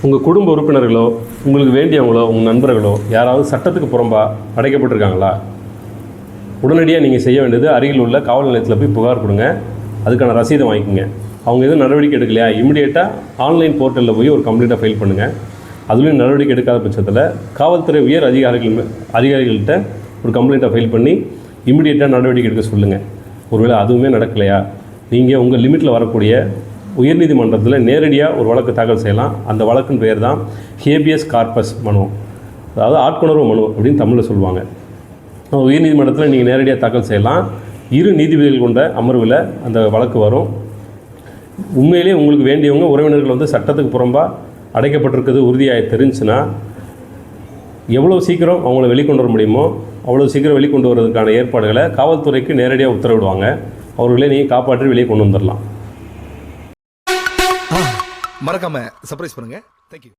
உங்கள் குடும்ப உறுப்பினர்களோ உங்களுக்கு வேண்டியவங்களோ உங்கள் நண்பர்களோ யாராவது சட்டத்துக்கு புறம்பாக அடைக்கப்பட்டிருக்காங்களா? உடனடியாக நீங்கள் செய்ய வேண்டியது அருகில் உள்ள காவல் நிலையத்தில் போய் புகார் கொடுங்க. அதுக்கான ரசீதை வாங்கிக்கோங்க. அவங்க எதுவும் நடவடிக்கை எடுக்கலையா, இமிடியேட்டாக ஆன்லைன் போர்ட்டலில் போய் ஒரு கம்ப்ளைண்ட்டை ஃபைல் பண்ணுங்கள். அதுலேயும் நடவடிக்கை எடுக்காத பட்சத்தில் காவல்துறை உயர் அதிகாரிகள்கிட்ட ஒரு கம்ப்ளைண்ட்டை ஃபைல் பண்ணி இமிடியேட்டாக நடவடிக்கை எடுக்க சொல்லுங்கள். ஒருவேளை அதுவுமே நடக்கலையா, நீங்கள் உங்கள் லிமிட்டில் வரக்கூடிய உயர்நீதிமன்றத்தில் நேரடியாக ஒரு வழக்கு தாக்கல் செய்யலாம். அந்த வழக்கின் பெயர் தான் ஹேபியஸ் கார்பஸ் மனு, அதாவது ஆட்கொணர்வு மனு அப்படின்னு தமிழில் சொல்லுவாங்க. உயர்நீதிமன்றத்தில் நீங்கள் நேரடியாக தாக்கல் செய்யலாம். 2 நீதிபதிகள் கொண்ட அமர்வில் அந்த வழக்கு வரும். உண்மையிலே உங்களுக்கு வேண்டியவங்க உறவினர்கள் வந்து சட்டத்துக்கு புறம்பாக அடைக்கப்பட்டிருக்கிறது உறுதியாக தெரிஞ்சுன்னா எவ்வளோ சீக்கிரம் அவங்கள வெளிக்கொண்டு வர முடியுமோ அவ்வளோ சீக்கிரம் வெளிக்கொண்டு வரதுக்கான ஏற்பாடுகளை காவல்துறைக்கு நேரடியாக உத்தரவிடுவாங்க. அவர்களே நீங்கள் காப்பாற்றி வெளியே கொண்டு வந்துடலாம். மறக்காம சர்ப்ரைஸ் பண்ணுங்க. தேங்க்யூ.